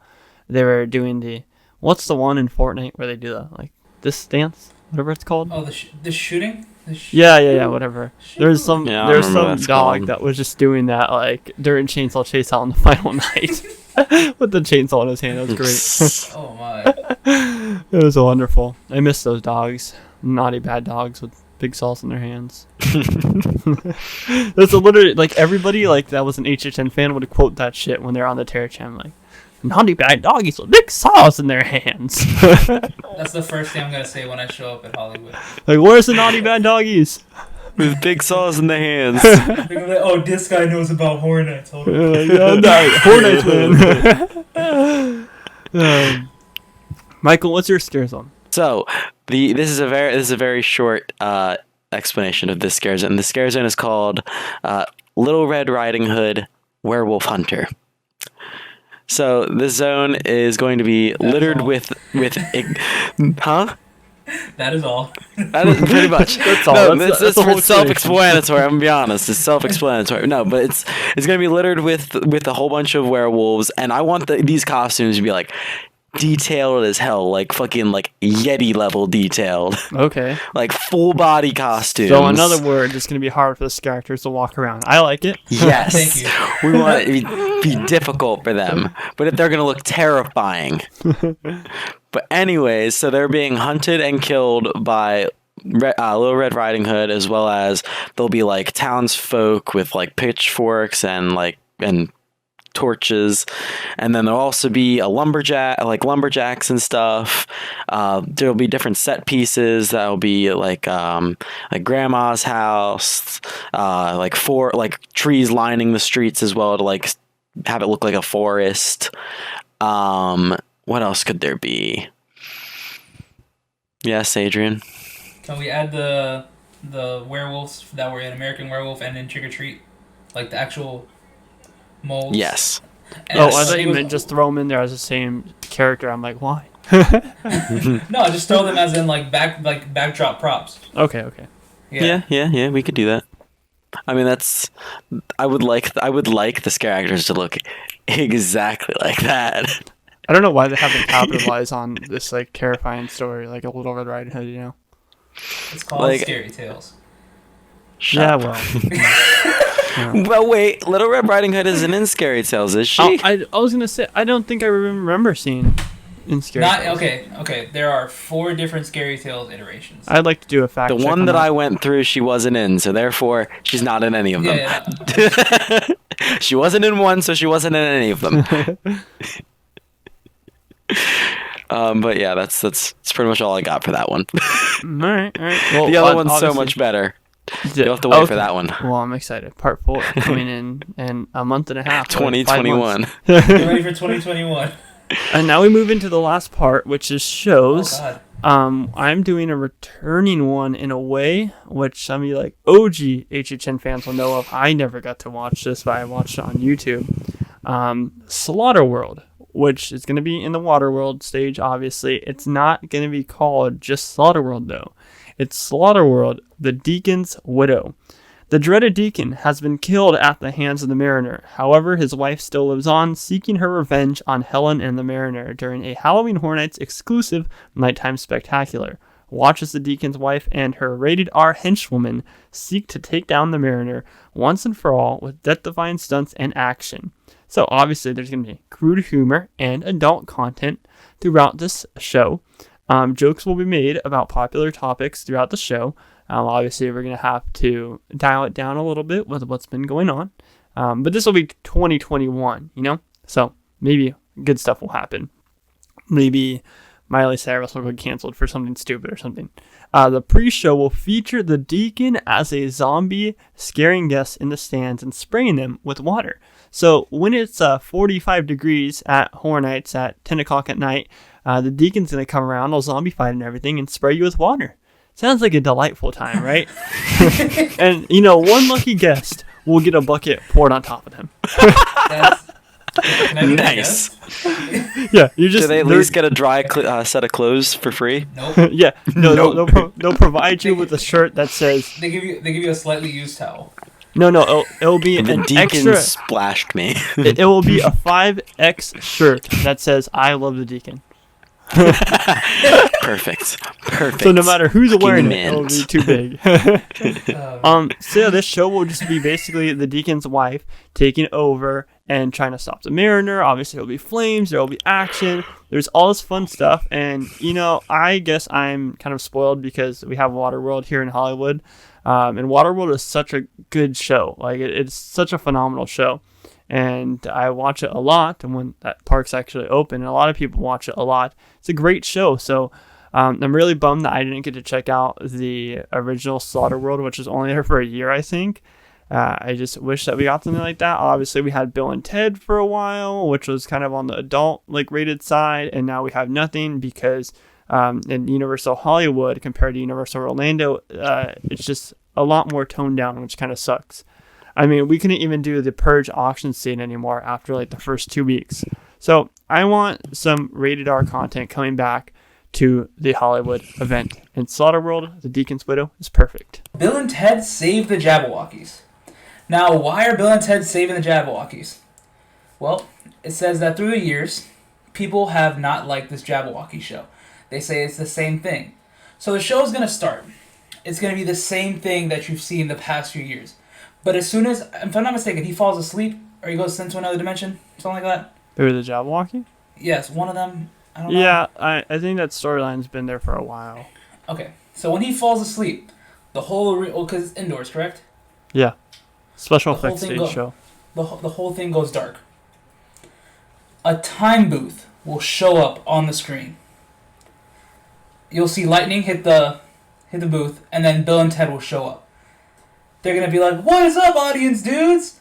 they were doing the what's the one in Fortnite where they do the like this dance, whatever it's called.
Oh, the shooting?
Yeah, whatever. There's some
Yeah, I
there's
remember
some
that's
dog
called.
that was just doing that like during Chainsaw Chase Out on the final night with the chainsaw in his hand. That was great.
Oh my.
It was wonderful. I miss those dogs. Naughty bad dogs with big saws in their hands. That's literally like everybody like that was an HHN fan would quote that shit when they're on the Terror Channel like naughty bad doggies with big saws in their hands.
That's the first thing I'm going to say when I show up at Hollywood.
Like where's the naughty bad doggies?
With big saws in their hands.
They're gonna be like, oh, this guy knows about Hornets. Hold on.
Hornets man. Michael, what's your scare zone?
So this is a very short explanation of this scare zone. The scare zone is called Little Red Riding Hood Werewolf Hunter. So this zone is going to be littered
all.
with huh?
That is all.
That is pretty much.
That's all.
No,
That's
this
the whole
is self-explanatory. I'm gonna be honest. It's self-explanatory. No, but it's gonna be littered with a whole bunch of werewolves, and I want these costumes to be like detailed as hell, like fucking like Yeti level detailed,
Okay.
like full body costumes.
So in other words, it's gonna be hard for the characters to walk around. I like it.
yes,
Thank you.
we want it to be difficult for them, but if they're gonna look terrifying. But anyways, so they're being hunted and killed by Little Red Riding Hood, as well as there'll be like townsfolk with like pitchforks and torches, and then there'll also be lumberjacks and stuff. There'll be different set pieces that'll be like grandma's house, like trees lining the streets as well to like have it look like a forest. What else could there be? Yes, Adrian.
Can we add the werewolves that were in American Werewolf and in Trick or Treat? Like the actual molds?
Yes.
And
Oh, I
it
thought you
was-
meant just throw them in there as the same character. I'm like, why?
No, just throw them as in like backdrop props.
Okay.
Yeah, we could do that. I mean, I would like the scare actors to look exactly like that.
I don't know why they haven't capitalized on this like terrifying story, like a Little Red Riding Hood, you know?
It's called
Like-
Scary Tales.
Yeah, well.
Well, wait, Little Red Riding Hood isn't in Scary Tales, is she?
I was gonna say I don't think I remember seeing in Scary Tales.
Okay. There are 4 different Scary Tales iterations.
I'd like to do a fact
The
check
one
on
that I went through, she wasn't in, so therefore she's not in any of them.
Yeah.
She wasn't in one, so she wasn't in any of them. But yeah, that's pretty much all I got for that one.
All right. Well,
The other one's so
obviously-
much better. You'll have to wait for that one.
Well, I'm excited. Part 4 coming in a month and a half.
2021.
Get ready for 2021.
And now we move into the last part, which is shows.
Oh, God.
I'm doing a returning one in a way, which some of you like OG HHN fans will know of. I never got to watch this, but I watched it on YouTube. SlaughterWorld, which is going to be in the Waterworld stage, obviously. It's not going to be called just SlaughterWorld, though. It's SlaughterWorld, the Deacon's widow. The dreaded Deacon has been killed at the hands of the Mariner. However, his wife still lives on, seeking her revenge on Helen and the Mariner during a Halloween Horror Nights exclusive nighttime spectacular. Watch as the Deacon's wife and her rated R henchwoman seek to take down the Mariner once and for all with death-defying stunts and action. So obviously there's going to be crude humor and adult content throughout this show. Jokes will be made about popular topics throughout the show. Obviously, we're going to have to dial it down a little bit with what's been going on. But this will be 2021, you know? So maybe good stuff will happen. Maybe Miley Cyrus will get canceled for something stupid or something. The pre-show will feature the Deacon as a zombie, scaring guests in the stands and spraying them with water. So when it's 45 degrees at Horror Nights at 10 o'clock at night, the Deacon's going to come around, all zombie fight and everything, and spray you with water. Sounds like a delightful time, right? And, you know, one lucky guest will get a bucket poured on top of him.
Nice.
Yeah, you just.
Do they at least get a dry set of clothes for free?
Nope.
Yeah, no, they'll provide you with a shirt that says.
They give you a slightly used towel.
No, it'll be
The
an
Deacons
extra.
splashed me.
It will be a 5X shirt that says "I love the Deacon."
Perfect.
So no matter who's wearing it,
mint.
it'll be too big. So yeah, this show will just be basically the Deacon's wife taking over and trying to stop the Mariner. Obviously, there'll be flames, there'll be action. There's all this fun stuff, and you know, I guess I'm kind of spoiled because we have Waterworld here in Hollywood, and Waterworld is such a good show. Like it's such a phenomenal show. And I watch it a lot, and when that park's actually open, and a lot of people watch it a lot. It's a great show, so I'm really bummed that I didn't get to check out the original SlaughterWorld, which was only there for a year, I think. I just wish that we got something like that. Obviously, we had Bill and Ted for a while, which was kind of on the adult rated side, and now we have nothing because in Universal Hollywood compared to Universal Orlando, it's just a lot more toned down, which kind of sucks. I mean, we couldn't even do the Purge auction scene anymore after the first 2 weeks. So I want some rated R content coming back to the Hollywood event. And SlaughterWorld, the Deacon's widow, is perfect.
Bill and Ted save the Jabbawockeez. Now, why are Bill and Ted saving the Jabbawockeez? Well, it says that through the years, people have not liked this Jabberwocky show. They say it's the same thing. So the show is going to start. It's going to be the same thing that you've seen the past few years. But as soon as, if I'm not mistaken, he falls asleep or he goes into another dimension, something like that.
Who, the Jabbawockeez?
Yes, one of them. I don't know.
Yeah, I think that storyline's been there for a while.
Okay, so when he falls asleep, the whole because it's indoors, correct?
Yeah, special
The whole
effects
thing
stage show.
The whole thing goes dark. A time booth will show up on the screen. You'll see lightning hit the booth, and then Bill and Ted will show up. They're gonna be like, "What is up, audience dudes?"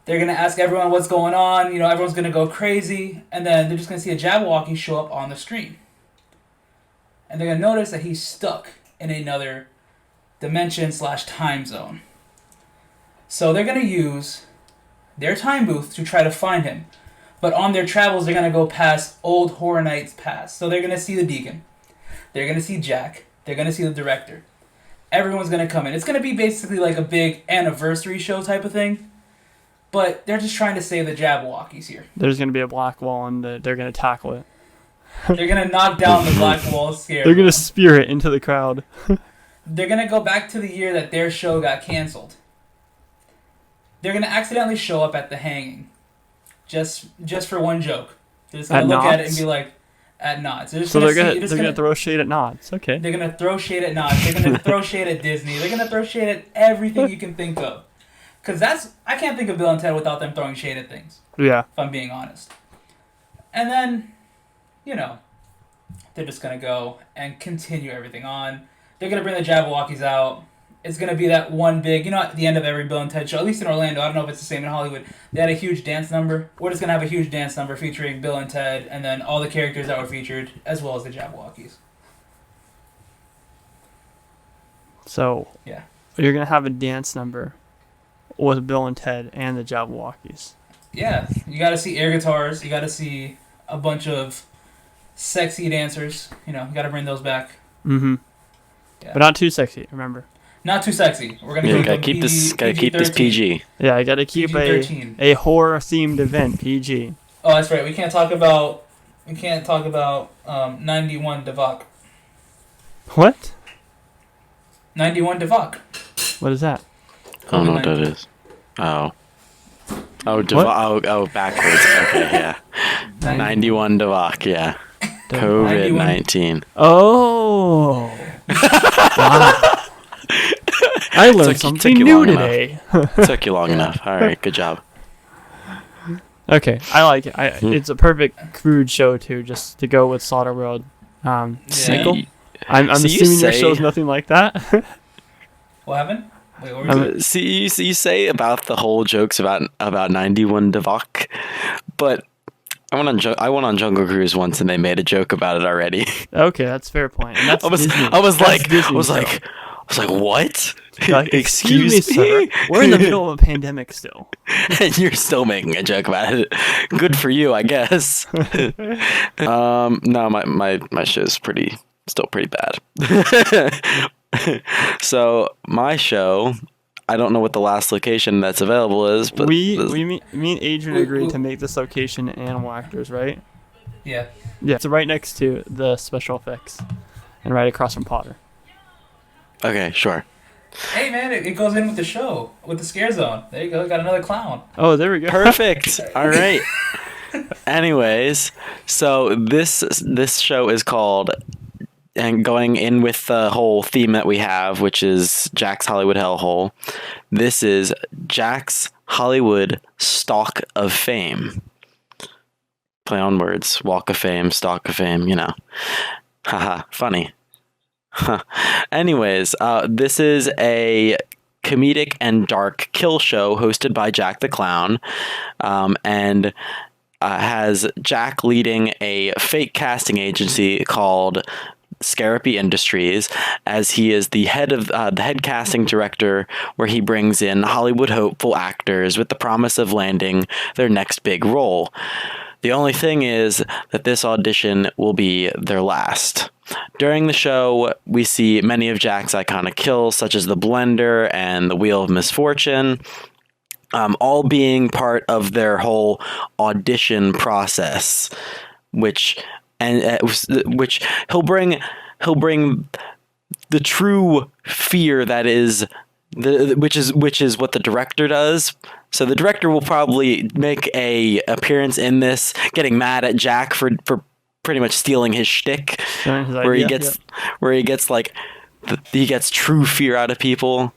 They're gonna ask everyone what's going on. You know, everyone's gonna go crazy, and then they're just gonna see a Jabberwocky show up on the screen, and they're gonna notice that he's stuck in another dimension/time zone. So they're gonna use their time booth to try to find him, but on their travels, they're gonna go past old Horror Nights past. So they're gonna see the Deacon, they're gonna see Jack, they're gonna see the director. Everyone's going to come in. It's going to be basically like a big anniversary show type of thing. But they're just trying to save the Jabbawockeez here.
There's going to be a black wall, and they're going to tackle it.
They're going to knock down the black wall scare.
They're going to spear it into the crowd.
They're going to go back to the year that their show got canceled. They're going to accidentally show up at the hanging. Just for one joke. They're just going to look at it and be like, at Nods. They're
gonna throw shade at Nods. Okay.
They're gonna throw shade at Nods. They're gonna throw shade at Disney. They're gonna throw shade at everything you can think of. Cause I can't think of Bill and Ted without them throwing shade at things.
Yeah.
If I'm being honest. And then, you know, they're just gonna go and continue everything on. They're gonna bring the Jabbawockeez out. It's gonna be that one big, at the end of every Bill and Ted show, at least in Orlando. I don't know if it's the same in Hollywood. They had a huge dance number. We're just gonna have a huge dance number featuring Bill and Ted, and then all the characters that were featured, as well as the Jabbawockeez.
So
Yeah.
you're gonna have a dance number with Bill and Ted and the Jabbawockeez.
Yeah, you got to see air guitars. You got to see a bunch of sexy dancers. You got to bring those back.
Mm-hmm.
Yeah.
But not too sexy. Remember.
Not too sexy. We're gonna
Yeah,
go
keep this PG.
Yeah, I gotta keep
PG-13.
a horror themed event PG.
Oh, that's right. We can't talk about 91 Devok.
What?
91 Devok.
What is that?
I don't know what that is. Oh, backwards. Okay, yeah. 91 Devok, yeah. COVID-19.
Oh. Wow. I learned something new today.
Took you long enough. All right, good job.
Okay, I like it. It's a perfect crude show too, just to go with SlaughterWorld. Single. I'm assuming your show's nothing like that.
What happened? Wait, what were you
saying? See, you say about the whole jokes about 91 Devok, but I went on Jungle Cruise once and they made a joke about it already.
Okay, that's a fair point. And that's
I was like, what?
Like, excuse me, sir. We're in the middle of a pandemic still.
And you're still making a joke about it. Good for you, I guess. No, my show's still pretty bad. So my show, I don't know what the last location that's available is, but
me and Adrian agreed to make this location Animal Actors, right?
Yeah.
Yeah. It's right next to the special effects, and right across from Potter.
Okay, sure.
Hey man, it goes in with the show, with the scare zone. There you go, got another clown.
Oh, there we go.
Perfect. All right. Anyways, so this show is called, and going in with the whole theme that we have, which is Jack's Hollywood Hellhole, this is Jack's Hollywood Stalk of Fame. Play on words. Walk of Fame, Stalk of Fame, Haha, funny. Anyways, this is a comedic and dark kill show hosted by Jack the Clown, and has Jack leading a fake casting agency called Scarapy Industries, as he is the head casting director, where he brings in Hollywood hopeful actors with the promise of landing their next big role. The only thing is that this audition will be their last. During the show, we see many of Jack's iconic kills, such as the blender and the wheel of misfortune, all being part of their whole audition process, which he'll bring the true fear that is which is what the director does. So the director will probably make a appearance in this, getting mad at Jack for pretty much stealing his shtick, where he gets true fear out of people.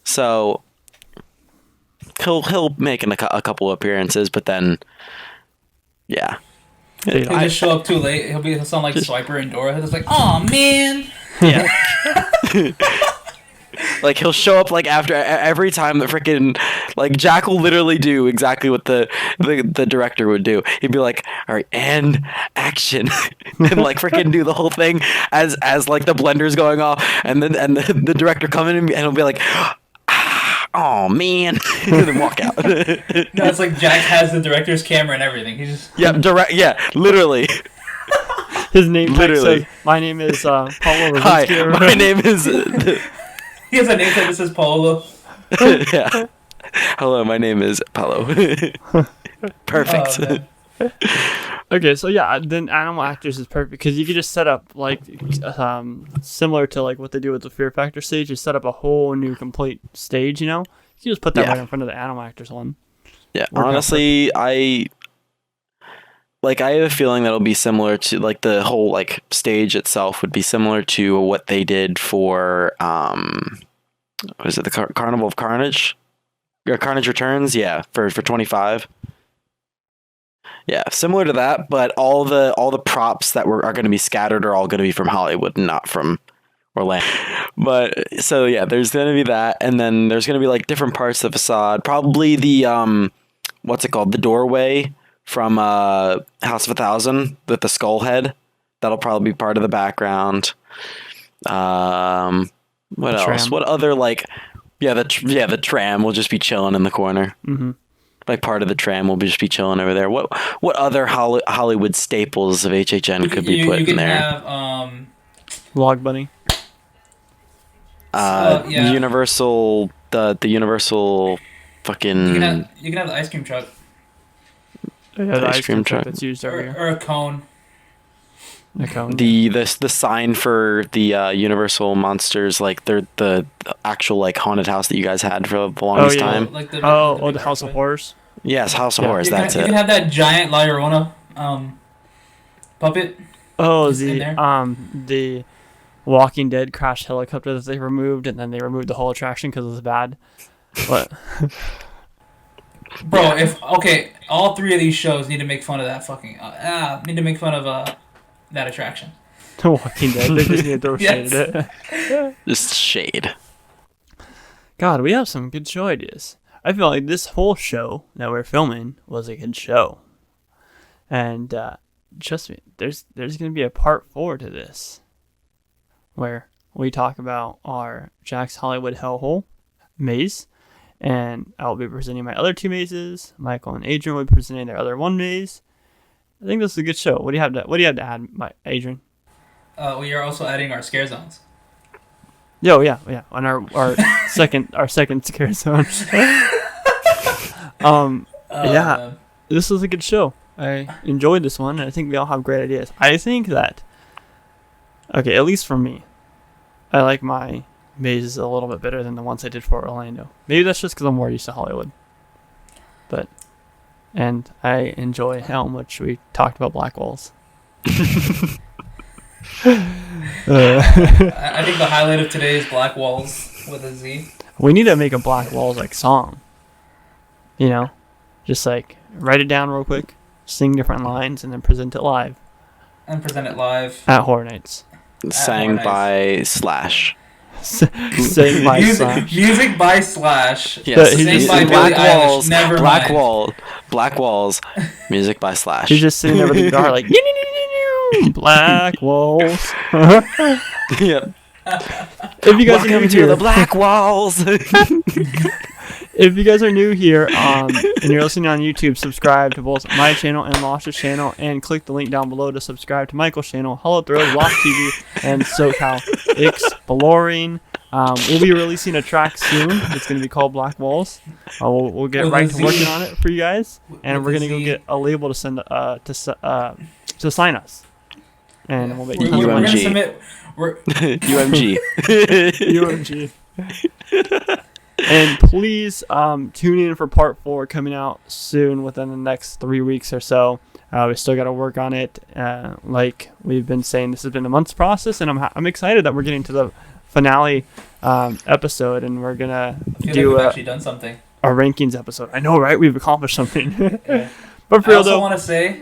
So he'll make a couple appearances, but then yeah.
He'll just show up too late. He'll sound like Swiper and Dora. He'll just like, "Aw, man."
Yeah.
Like, he'll show up like after every time the freaking, like, Jack will literally do exactly what the director would do. He'd be like, "All right, and action," and like freaking do the whole thing as like the blender's going off, and then the director come in and he'll be like, "Oh man," and then walk out.
No, it's like Jack has the director's camera and everything. He just
literally.
His name
literally
says, "My name is Paulo."
Hi, my name is.
He has a name tag that says Paulo.
Yeah. Hello, my name is Paulo. Perfect.
Oh,
okay, so yeah, then Animal Actors is perfect because you can just set up like similar to like what they do with the Fear Factor stage. You set up a whole new complete stage. You just put that right in front of the Animal Actors one.
Yeah, honestly, I have a feeling that'll be similar to, like, the whole, like, stage itself would be similar to what they did for, was it the Carnival of Carnage? Or Carnage Returns? Yeah, for 25. Yeah, similar to that, but all the props that are going to be scattered are all going to be from Hollywood, not from Orlando. But so yeah, there's going to be that, and then there's going to be like different parts of the facade. Probably the what's it called? The doorway from House of a Thousand with the skull head. That'll probably be part of the background. What else?
Tram.
What other like? Yeah, the tram will just be chilling in the corner.
Mm-hmm.
Like part of the tram will just be chilling over there. What other Hollywood staples of HHN could be put in there?
Have
Log Bunny.
yeah.
Universal the Universal fucking
you can have the ice cream truck
Yeah, the ice cream truck that's used over here.
or a cone.
A cone.
the sign for the Universal Monsters, like the actual like haunted house that you guys had for the longest
yeah.
time.
Like
the
big
House of
archway.
Horrors.
Yes, House of
Yeah.
Horrors.
You can,
That's
you
it.
can have that giant La Llorona puppet.
Oh,
It's in there.
the Walking Dead crashed helicopter that they removed, and then they removed the whole attraction because it was bad. What?
Bro, all three of these shows need to make fun of that fucking need to make fun of that attraction.
The Walking Dead. They just need to throw
Yes.
shade at it.
Just shade.
God, we have some good show ideas. I feel like this whole show that we're filming was a good show, and trust me, there's gonna be a part 4 to this, where we talk about our Jack's Hollywood Hellhole maze, and I'll be presenting my other 2 mazes. Michael and Adrian will be presenting their other 1 maze. I think this is a good show. What do you have to add, Adrian?
We are also adding our scare zones.
Yeah, on our second scare zone. Yeah, this was a good show. I enjoyed this one, and I think we all have great ideas. I think that, okay, at least for me, I like my mazes a little bit better than the ones I did for Orlando. Maybe that's just because I'm more used to Hollywood. And I enjoy how much we talked about Black Walls.
I think the highlight of today is Black Wallz with a Z.
We need to make a Black Walls like song. You know, just like write it down real quick, sing different lines, and then present it live
And present it live.
at Horror Nights.
Sang
nice.
by Slash.
Sang by Slash.
Music by Slash.
Yes,
He just-
Sang by
Black
Billie Eilish.
Walls.
Never
Black
mind.
Wall. Black Walls. Music by Slash.
He's just sitting there with the guitar like Black Walls.
Yep.
If you guys are
Welcome
new
to
here,
the Black Walls.
if you guys are new here and you're listening on YouTube, subscribe to both my channel and LoshTV's channel, and click the link down below to subscribe to Michael's channel, Hallowed Thrills, LoshTV, and SoCal Exploring. We'll be releasing a track soon. It's going to be called Black Walls. We'll get
With
right
a
to
Z.
working on it for you guys, and
With
we're
a
going to go
Z.
get a label to send to sign us, and we'll make
We're gonna
UMG.
submit.
UMG.
UMG. And please tune in for part 4 coming out soon within the next 3 weeks or so. We still got to work on it. Like we've been saying, this has been a month's process, and I'm excited that we're getting to the finale episode, and we're gonna
I feel
do
like we've actually done something.
a rankings episode. I know, right? We've accomplished something.
Yeah.
But for
I
real
also
though,
want to say,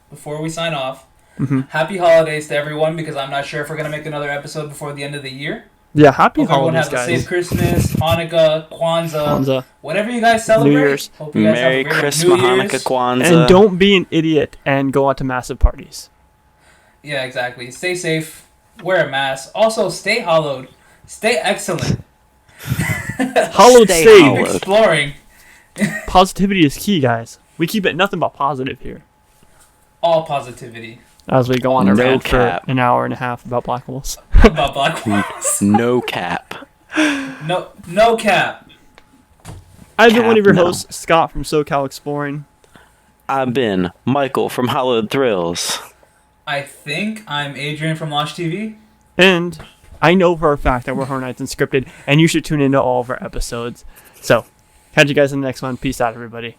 before we sign off,
Mhm.
happy holidays to everyone, because I'm not sure if we're going to make another episode before the end of the year.
yeah, happy
Hope everyone
holidays,
has a safe
guys.
Christmas, Hanukkah,
Kwanzaa.
whatever you guys celebrate.
New Year's.
Hope you guys have
Merry
a great one.
Christmas,
New
Hanukkah,
Year's.
Kwanzaa.
And don't be an idiot and go out to massive parties.
Yeah, exactly. Stay safe. Wear a mask. Also, stay hollowed. Stay excellent.
Hallowed
Stay
save.
hollowed.
Keep exploring.
Positivity is key, guys. We keep it nothing but positive here.
All positivity
As we go on a
No
road
cap.
for an hour and a half about Black Wolves.
about Black Walls.
No cap.
No cap.
I've been one of your
No.
hosts, Scott from SoCal Exploring.
I've been Michael from Hallowed Thrills.
I think I'm Adrian from LoshTV.
And I know for a fact that we're Horror Nights Unscripted, and you should tune into all of our episodes. So, catch you guys in the next one. Peace out, everybody.